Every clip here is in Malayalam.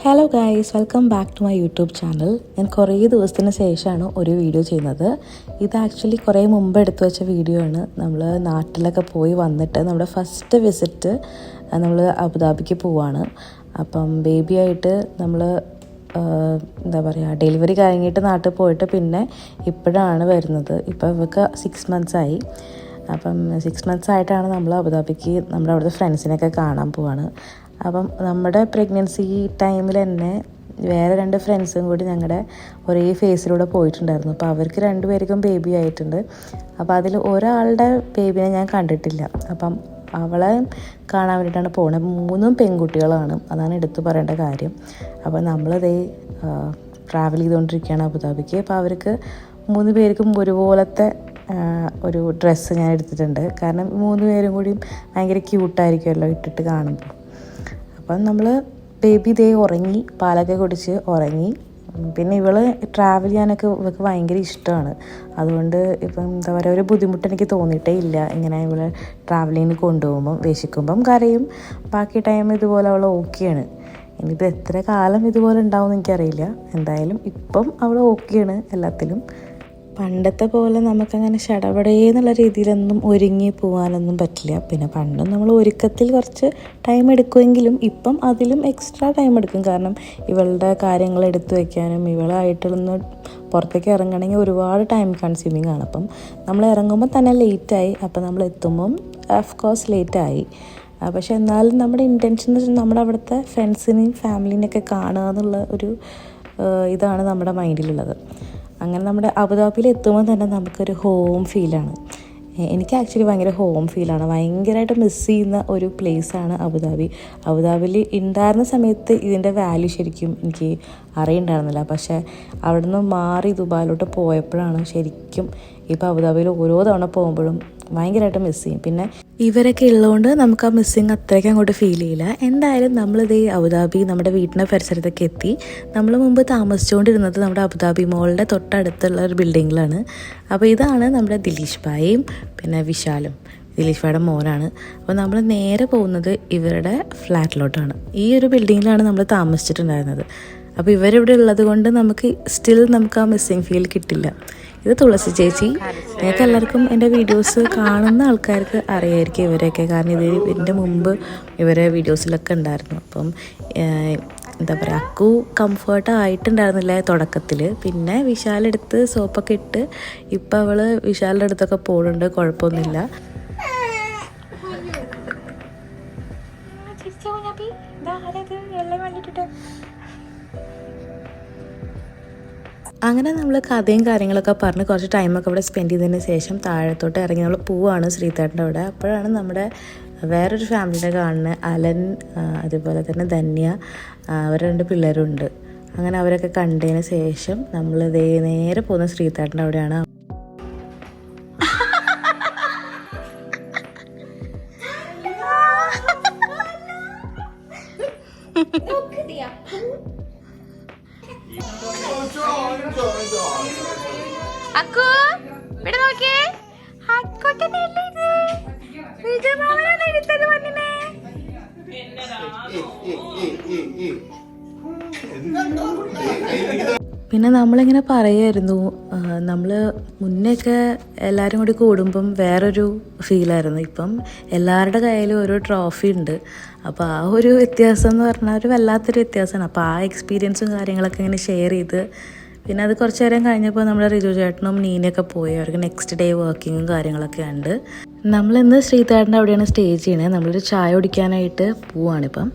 Hello guys, welcome back to my YouTube channel. ഞാൻ കുറേ ദിവസത്തിന് ശേഷമാണ് ഒരു വീഡിയോ ചെയ്യുന്നത്. ഇത് ആക്ച്വലി കുറേ മുമ്പ് എടുത്തു വെച്ച വീഡിയോ ആണ്. നമ്മൾ നാട്ടിലൊക്കെ പോയി വന്നിട്ട് നമ്മുടെ ഫസ്റ്റ് വിസിറ്റ് നമ്മൾ അബുദാബിക്ക് പോവാണ്. അപ്പം ബേബിയായിട്ട് നമ്മൾ എന്താ പറയുക, ഡെലിവറി കഴിഞ്ഞിട്ട് നാട്ടിൽ പോയിട്ട് പിന്നെ ഇപ്പോഴാണ് വരുന്നത്. ഇപ്പോൾ ഇവർക്ക് 6 months ആയി. അപ്പം 6 months ആയിട്ടാണ് നമ്മൾ അബുദാബിക്ക് നമ്മുടെ അവിടുത്തെ ഫ്രണ്ട്സിനെയൊക്കെ കാണാൻ പോവാണ്. അപ്പം നമ്മുടെ പ്രഗ്നൻസി ടൈമിൽ തന്നെ വേറെ 2 ഫ്രണ്ട്സും കൂടി ഞങ്ങളുടെ ഒരേ ഫേസിലൂടെ പോയിട്ടുണ്ടായിരുന്നു. അപ്പോൾ അവർക്ക് 2 പേർക്കും ബേബി ആയിട്ടുണ്ട്. അപ്പോൾ അതിൽ ഒരാളുടെ ബേബിനെ ഞാൻ കണ്ടിട്ടില്ല. അപ്പം അവളെ കാണാൻ വേണ്ടിയിട്ടാണ് പോകുന്നത്. 3 പെൺകുട്ടികളാണ്, അതാണ് എടുത്തു പറയേണ്ട കാര്യം. അപ്പോൾ നമ്മളിതേ ട്രാവൽ ചെയ്തുകൊണ്ടിരിക്കുകയാണ് അബുദാബിക്ക്. അപ്പോൾ അവർക്ക് 3 പേർക്കും ഒരുപോലത്തെ ഒരു ഡ്രസ്സ് ഞാൻ എടുത്തിട്ടുണ്ട്. കാരണം 3 പേരും കൂടി ഭയങ്കര ക്യൂട്ടായിരിക്കുമല്ലോ ഇട്ടിട്ട് കാണുമ്പോൾ. അപ്പം നമ്മൾ ബേബി ദേ ഉറങ്ങി, പാലൊക്കെ കുടിച്ച് ഉറങ്ങി. പിന്നെ ഇവൾ ട്രാവൽ ചെയ്യാനൊക്കെ ഇവൾക്ക് ഭയങ്കര ഇഷ്ടമാണ്. അതുകൊണ്ട് ഇപ്പം എന്താ പറയുക, ഒരു ബുദ്ധിമുട്ട് എനിക്ക് തോന്നിയിട്ടേ ഇല്ല. ഇങ്ങനെ ഇവൾ ട്രാവലിങ്ങിന് കൊണ്ടുപോകുമ്പം വിശക്കുമ്പം കരയും, ബാക്കി ടൈം ഇതുപോലെ അവൾ ഓക്കെയാണ്. ഇനിയിപ്പോൾ എത്ര കാലം ഇതുപോലെ ഉണ്ടാവുമെന്ന് എനിക്കറിയില്ല. എന്തായാലും ഇപ്പം അവൾ ഓക്കെയാണ് എല്ലാത്തിലും. പണ്ടത്തെ പോലെ നമുക്കങ്ങനെ ശടപടേന്നുള്ള രീതിയിലൊന്നും ഒരുങ്ങി പോകാനൊന്നും പറ്റില്ല. പിന്നെ പണ്ടും നമ്മൾ ഒരുക്കത്തിൽ കുറച്ച് ടൈം എടുക്കുമെങ്കിലും ഇപ്പം അതിലും എക്സ്ട്രാ ടൈം എടുക്കും. കാരണം ഇവളുടെ കാര്യങ്ങൾ എടുത്തു വയ്ക്കാനും ഇവളായിട്ടുള്ള പുറത്തേക്ക് ഇറങ്ങണമെങ്കിൽ ഒരുപാട് ടൈം കൺസ്യൂമിങ് ആണ്. അപ്പം നമ്മൾ ഇറങ്ങുമ്പോൾ തന്നെ ലേറ്റായി, അപ്പം നമ്മൾ എത്തുമ്പം ഓഫ് കോഴ്സ് ലേറ്റായി. പക്ഷെ എന്നാലും നമ്മുടെ ഇൻറ്റൻഷൻ എന്ന് വെച്ചാൽ നമ്മുടെ അവിടുത്തെ ഫ്രണ്ട്സിനെയും ഫാമിലിനെയൊക്കെ കാണുക എന്നുള്ള ഒരു ഇതാണ് നമ്മുടെ മൈൻഡിലുള്ളത്. അങ്ങനെ നമ്മുടെ അബുദാബിയിൽ എത്തുമ്പോൾ തന്നെ നമുക്കൊരു ഹോം ഫീലാണ്. എനിക്ക് ആക്ച്വലി ഭയങ്കര ഹോം ഫീലാണ്. ഭയങ്കരമായിട്ട് മിസ് ചെയ്യുന്ന ഒരു പ്ലേസാണ് അബുദാബി. അബുദാബിയിൽ ഉണ്ടായിരുന്ന സമയത്ത് ഇതിൻ്റെ വാല്യൂ ശരിക്കും എനിക്ക് അറിയണ്ടായിരുന്നില്ല. പക്ഷേ അവിടെ നിന്ന് മാറി ദുബായിലോട്ട് പോയപ്പോഴാണ് ശരിക്കും ഇപ്പോൾ അബുദാബിയിൽ ഓരോ തവണ പോകുമ്പോഴും ഭയങ്കരമായിട്ട് മിസ് ചെയ്യും. പിന്നെ ഇവരൊക്കെ ഉള്ളതുകൊണ്ട് നമുക്ക് ആ മിസ്സിങ് അത്രയ്ക്ക് അങ്ങോട്ട് ഫീൽ ചെയ്യില്ല. എന്തായാലും നമ്മളിത് അബുദാബി നമ്മുടെ വീടിൻ്റെ പരിസരത്തൊക്കെ എത്തി. നമ്മൾ മുമ്പ് താമസിച്ചുകൊണ്ടിരുന്നത് നമ്മുടെ അബുദാബി മോളിൻ്റെ തൊട്ടടുത്തുള്ള ഒരു ബിൽഡിങ്ങിലാണ്. അപ്പോൾ ഇതാണ് നമ്മുടെ ദിലീഷ് ഭായും പിന്നെ വിശാലും, ദിലീഷ് ഭായുടെ മോനാണ്. അപ്പോൾ നമ്മൾ നേരെ പോകുന്നത് ഇവരുടെ ഫ്ലാറ്റിലോട്ടാണ്. ഈ ഒരു ബിൽഡിങ്ങിലാണ് നമ്മൾ താമസിച്ചിട്ടുണ്ടായിരുന്നത്. അപ്പോൾ ഇവരിവിടെ ഉള്ളത് കൊണ്ട് നമുക്ക് ആ മിസ്സിങ് ഫീൽ കിട്ടില്ല. ഇത് തുളസി ചേച്ചി. നിങ്ങൾക്ക് എല്ലാവർക്കും എൻ്റെ വീഡിയോസ് കാണുന്ന ആൾക്കാർക്ക് അറിയായിരിക്കും ഇവരെയൊക്കെ. കാരണം ഇതിൻ്റെ മുമ്പ് ഇവരെ വീഡിയോസിലൊക്കെ ഉണ്ടായിരുന്നു. അപ്പം എന്താ പറയുക, അക്കു കംഫർട്ട് ആയിട്ടുണ്ടായിരുന്നില്ല തുടക്കത്തിൽ. പിന്നെ വിശാലെടുത്ത് സോപ്പൊക്കെ ഇട്ട് ഇപ്പം അവൾ വിശാലിൻ്റെ അടുത്തൊക്കെ പോകുന്നുണ്ട്, കുഴപ്പമൊന്നുമില്ല. അങ്ങനെ നമ്മൾ കഥയും കാര്യങ്ങളൊക്കെ പറഞ്ഞ് കുറച്ച് ടൈമൊക്കെ ഇവിടെ സ്പെൻഡ് ചെയ്തതിന് ശേഷം താഴത്തോട്ട് ഇറങ്ങി നമ്മൾ പോവാണ് ശ്രീതേട്ടൻ്റെ അവിടെ. അപ്പോഴാണ് നമ്മുടെ വേറൊരു ഫാമിലിനെ കാണുന്നത്, അലൻ, അതുപോലെ തന്നെ ധന്യ, അവർ 2 പിള്ളേരുണ്ട്. അങ്ങനെ അവരൊക്കെ കണ്ടതിന് ശേഷം നമ്മൾ നേരെ പോകുന്ന ശ്രീതേട്ടൻ്റെ അവിടെയാണ്. അക്കു ഇവിടെ നോക്കിയേ, പിന്നെ നമ്മളിങ്ങനെ പറയുമായിരുന്നു, നമ്മൾ മുന്നേയൊക്കെ എല്ലാവരും കൂടി കൂടുമ്പം വേറൊരു ഫീലായിരുന്നു. ഇപ്പം എല്ലാവരുടെ കയ്യിലും ഓരോ ട്രോഫി ഉണ്ട്. അപ്പോൾ ആ ഒരു വ്യത്യാസം എന്ന് പറഞ്ഞാൽ ഒരു വല്ലാത്തൊരു വ്യത്യാസമാണ്. അപ്പോൾ ആ എക്സ്പീരിയൻസും കാര്യങ്ങളൊക്കെ ഇങ്ങനെ ഷെയർ ചെയ്ത് പിന്നെ അത് കുറച്ച് നേരം കഴിഞ്ഞപ്പോൾ നമ്മുടെ റിജു ചേട്ടനും നീനയൊക്കെ പോയി. അവർക്ക് നെക്സ്റ്റ് ഡേ വർക്കിങ്ങും കാര്യങ്ങളൊക്കെ ഉണ്ട്. നമ്മളിന്ന് ശ്രീതേട്ടൻ്റെ അവിടെയാണ് സ്റ്റേ ചെയ്യണത്. നമ്മളൊരു ചായ കുടിക്കാനായിട്ട് പോവാണിപ്പം.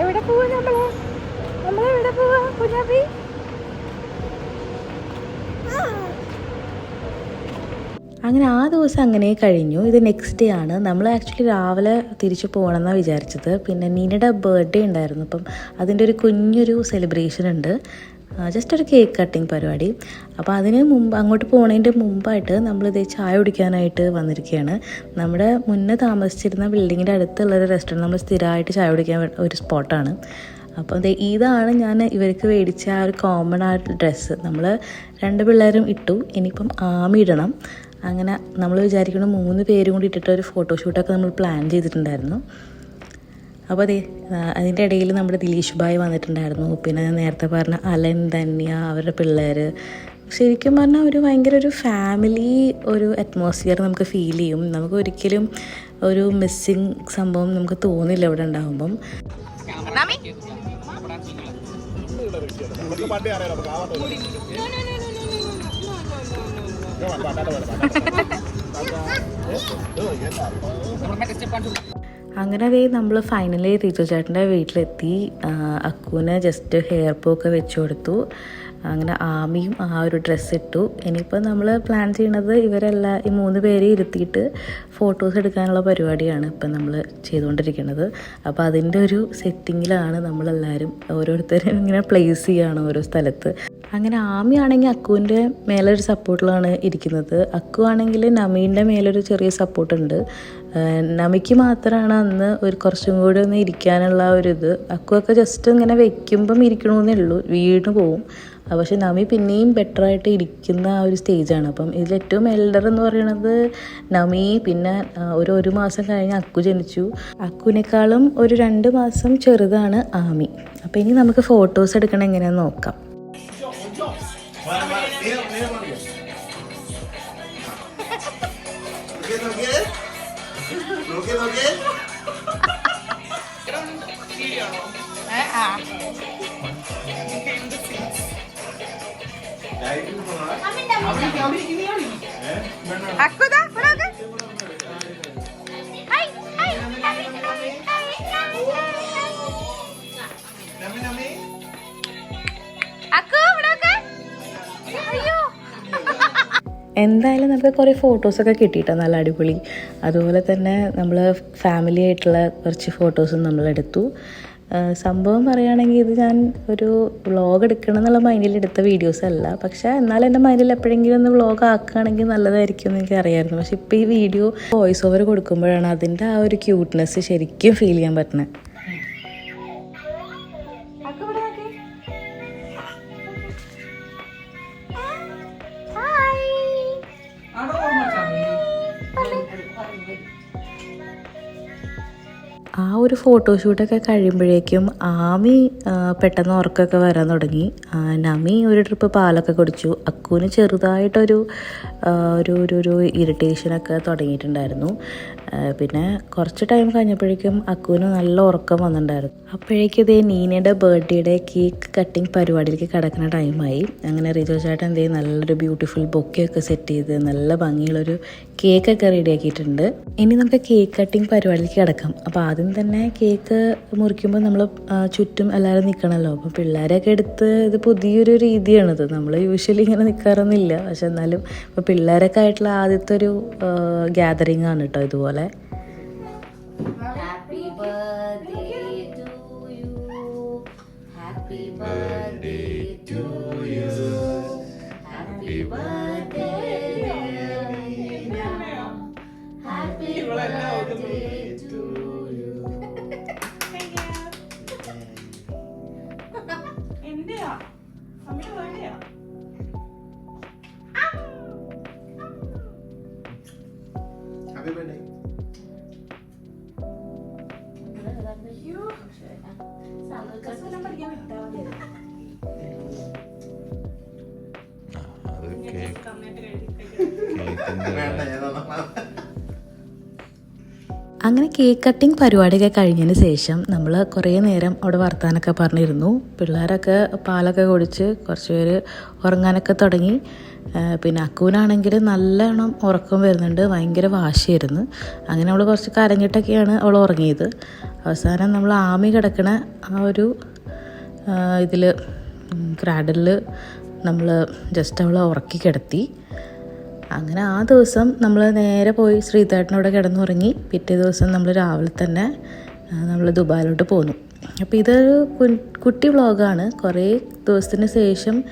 എവിടെ പോവാ നമ്മളെവിടെ പോവാ കുഞ്ഞാപ്പി? അങ്ങനെ ആ ദിവസം അങ്ങനെ കഴിഞ്ഞു. ഇത് നെക്സ്റ്റ് ഡേ ആണ്. നമ്മൾ ആക്ച്വലി രാവിലെ തിരിച്ചു പോകണമെന്നാണ് വിചാരിച്ചത്. പിന്നെ നീനയുടെ ബർത്ത്ഡേ ഉണ്ടായിരുന്നു. അപ്പം അതിൻ്റെ ഒരു കുഞ്ഞൊരു സെലിബ്രേഷൻ ഉണ്ട്. ജസ്റ്റ് ഒരു കേക്ക് കട്ടിങ് പരിപാടി. അപ്പോൾ അതിന് മുമ്പ് അങ്ങോട്ട് പോകുന്നതിൻ്റെ മുമ്പായിട്ട് നമ്മളിത് ചായ കുടിക്കാനായിട്ട് വന്നിരിക്കുകയാണ്. നമ്മുടെ മുന്നേ താമസിച്ചിരുന്ന ബിൽഡിങ്ങിൻ്റെ അടുത്തുള്ളൊരു റെസ്റ്റോറൻറ്റ്, നമ്മൾ സ്ഥിരമായിട്ട് ചായ കുടിക്കാൻ ഒരു സ്പോട്ടാണ്. അപ്പോൾ ഇതാണ് ഞാൻ ഇവർക്ക് മേടിച്ച ആ ഒരു കോമൺ ആയിട്ട് ഡ്രസ്സ്. നമ്മൾ 2 പിള്ളേരും ഇട്ടു. ഇനിയിപ്പം ആമി ഇടണം. അങ്ങനെ നമ്മൾ വിചാരിക്കണം 3 പേരും കൂടി ഇട്ടിട്ട് ഒരു ഫോട്ടോഷൂട്ടൊക്കെ നമ്മൾ പ്ലാൻ ചെയ്തിട്ടുണ്ടായിരുന്നു. അപ്പോൾ അതിൻ്റെ ഇടയിൽ നമ്മുടെ ദിലീഷ് ഭായ് വന്നിട്ടുണ്ടായിരുന്നു. പിന്നെ ഞാൻ നേരത്തെ പറഞ്ഞ അലൻ, ധന്യ, അവരുടെ പിള്ളേർ. ശരിക്കും പറഞ്ഞാൽ ഭയങ്കര ഒരു ഫാമിലി ഒരു അറ്റ്മോസ്ഫിയർ നമുക്ക് ഫീൽ ചെയ്യും. നമുക്ക് ഒരിക്കലും ഒരു മിസ്സിങ് സംഭവം നമുക്ക് തോന്നില്ല ഇവിടെ ഉണ്ടാകുമ്പം. അങ്ങനെ നമ്മൾ ഫൈനലി റീതു ചേട്ടൻ്റെ വീട്ടിലെത്തി. അക്കുവിന് ജസ്റ്റ് ഹെയർ ഒക്കെ വെച്ച് കൊടുത്തു. അങ്ങനെ ആമിയും ആ ഒരു ഡ്രസ്സ് ഇട്ടു. ഇനിയിപ്പോൾ നമ്മൾ പ്ലാൻ ചെയ്യണത് ഇവരെല്ലാം ഈ 3 പേരെ ഇരുത്തിയിട്ട് ഫോട്ടോസ് എടുക്കാനുള്ള പരിപാടിയാണ് ഇപ്പം നമ്മൾ ചെയ്തുകൊണ്ടിരിക്കുന്നത്. അപ്പോൾ അതിൻ്റെ ഒരു സെറ്റിങ്ങിലാണ് നമ്മളെല്ലാവരും ഓരോരുത്തരും ഇങ്ങനെ പ്ലേസ് ചെയ്യുകയാണ് ഓരോ സ്ഥലത്ത്. അങ്ങനെ ആമി ആണെങ്കിൽ അക്കുവിൻ്റെ മേലൊരു സപ്പോർട്ടിലാണ് ഇരിക്കുന്നത്. അക്കു ആണെങ്കിൽ നമീൻ്റെ മേലൊരു ചെറിയ സപ്പോർട്ടുണ്ട്. നമിക്ക് മാത്രമാണ് അന്ന് കുറച്ചും കൂടി ഒന്ന് ഇരിക്കാനുള്ള ഒരിത്. അക്കുവൊക്കെ ജസ്റ്റ് ഇങ്ങനെ വെക്കുമ്പം ഇരിക്കണമെന്നേ ഉള്ളൂ, വീണ് പോവും. പക്ഷെ നമി പിന്നെയും ബെറ്ററായിട്ട് ഇരിക്കുന്ന ആ ഒരു സ്റ്റേജാണ്. അപ്പം ഇതിലേറ്റവും എൽഡർ എന്ന് പറയുന്നത് നമി. പിന്നെ ഒരു മാസം കഴിഞ്ഞ് അക്കു ജനിച്ചു. അക്കുവിനേക്കാളും ഒരു 2 മാസം ചെറുതാണ് ആമി. അപ്പം ഇനി നമുക്ക് ഫോട്ടോസ് എടുക്കണം എങ്ങനെയാണെന്ന് നോക്കാം. എന്തായാലും നമുക്ക് കുറേ ഫോട്ടോസൊക്കെ കിട്ടിയിട്ടോ, നല്ല അടിപൊളി. അതുപോലെ തന്നെ നമ്മൾ ഫാമിലി ആയിട്ടുള്ള കുറച്ച് ഫോട്ടോസും നമ്മളെടുത്തു. സംഭവം പറയുകയാണെങ്കിൽ ഇത് ഞാൻ ഒരു വ്ളോഗ് എടുക്കണം എന്നുള്ള മൈൻഡിൽ എടുത്ത വീഡിയോസ് അല്ല. പക്ഷേ എന്നാലും എൻ്റെ മൈൻഡിൽ എപ്പോഴെങ്കിലും ഒന്ന് വ്ളോഗ് ആക്കുകയാണെങ്കിൽ നല്ലതായിരിക്കും എന്ന് എനിക്ക് അറിയാമായിരുന്നു. പക്ഷെ ഇപ്പോൾ ഈ വീഡിയോ വോയിസ് ഓവർ കൊടുക്കുമ്പോഴാണ് അതിൻ്റെ ആ ഒരു ക്യൂട്ട്നെസ് ശരിക്കും ഫീൽ ചെയ്യാൻ പറ്റുന്നത്. ആ ഒരു ഫോട്ടോഷൂട്ടൊക്കെ കഴിയുമ്പോഴേക്കും ആമി പെട്ടെന്ന് ഉറക്കമൊക്കെ വരാൻ തുടങ്ങി. നമി ഒരു ട്രിപ്പ് പാലൊക്കെ കുടിച്ചു. അക്കുവിന് ചെറുതായിട്ടൊരു ഒരു ഇറിറ്റേഷനൊക്കെ തുടങ്ങിയിട്ടുണ്ടായിരുന്നു. പിന്നെ കുറച്ച് ടൈം കഴിഞ്ഞപ്പോഴേക്കും അക്കുവിന് നല്ല ഉറക്കം വന്നിട്ടുണ്ടായിരുന്നു. അപ്പോഴേക്കും നീനയുടെ ബർത്ത്ഡേയുടെ കേക്ക് കട്ടിങ് പരിപാടിയിലേക്ക് കിടക്കുന്ന ടൈമായി. അങ്ങനെ റിജോ ചേട്ടൻ നല്ലൊരു ബ്യൂട്ടിഫുൾ ബൊക്കെയൊക്കെ സെറ്റ് ചെയ്ത് നല്ല ഭംഗിയുള്ളൊരു കേക്കൊക്കെ റെഡിയാക്കിയിട്ടുണ്ട്. ഇനി നമുക്ക് കേക്ക് കട്ടിങ് പരിപാടിയിലേക്ക് കിടക്കാം. അപ്പോൾ ആദ്യം തന്നെ കേക്ക് മുറിക്കുമ്പോൾ നമ്മൾ ചുറ്റും എല്ലാവരും നിൽക്കണമല്ലോ. അപ്പോൾ പിള്ളേരെയൊക്കെ എടുത്ത് ഇത് പുതിയൊരു രീതിയാണിത്. നമ്മൾ യൂഷ്വലി ഇങ്ങനെ നിൽക്കാറൊന്നുമില്ല. പക്ഷെ എന്നാലും ഇപ്പോൾ പിള്ളേരൊക്കെ ആയിട്ടുള്ള ആദ്യത്തെ ഒരു ഗ്യാതറിങ് ആണ് കേട്ടോ ഇതുപോലെ. Happy birthday to you. Happy birthday to you. Happy birthday dear Nina. Happy birthday to you. എന്റെയാ അമ്മയുടെ വേണ്ടയാ? Happy birthday. അങ്ങനെ കേക്ക് കട്ടിങ് പരിപാടിയൊക്കെ കഴിഞ്ഞതിന് ശേഷം നമ്മൾ കുറേ നേരം അവിടെ വർത്താനൊക്കെ പറഞ്ഞിരുന്നു. പിള്ളേരൊക്കെ പാലൊക്കെ കുടിച്ച് കുറച്ച് പേര് ഉറങ്ങാനൊക്കെ തുടങ്ങി. പിന്നെ അക്കുവിനാണെങ്കിൽ നല്ലോണം ഉറക്കം വരുന്നുണ്ട്, ഭയങ്കര വാശിയായിരുന്നു. അങ്ങനെ അവൾ കുറച്ച് കരഞ്ഞിട്ടൊക്കെയാണ് അവൾ ഉറങ്ങിയത്. അവസാനം നമ്മൾ ആമി കിടക്കണ ആ ഒരു ഇതിൽ ക്രാഡലിൽ നമ്മൾ ജസ്റ്റ് അവളെ ഉറക്കി കിടത്തി. അങ്ങനെ ആ ദിവസം നമ്മൾ നേരെ പോയി ശ്രീധേട്ടനോടെ കിടന്നുറങ്ങി. പിറ്റേ ദിവസം നമ്മൾ രാവിലെ തന്നെ നമ്മൾ ദുബായിലോട്ട് പോന്നു. അപ്പോൾ ഇതൊരു കുട്ടി വ്ളോഗാണ്. കുറേ ദിവസത്തിന് ശേഷം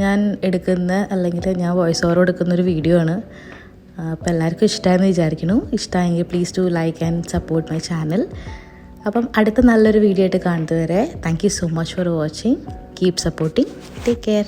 ഞാൻ എടുക്കുന്ന അല്ലെങ്കിൽ ഞാൻ വോയിസ് ഓവർ കൊടുക്കുന്നൊരു വീഡിയോ ആണ്. അപ്പോൾ എല്ലാവർക്കും ഇഷ്ടമായെന്ന് വിചാരിക്കുന്നു. ഇഷ്ടമായെങ്കിൽ please to like and support my channel. അപ്പം അടുത്ത നല്ലൊരു വീഡിയോ ആയിട്ട് കാണുന്നത് വരെ thank you so much for watching. Keep supporting. Take care.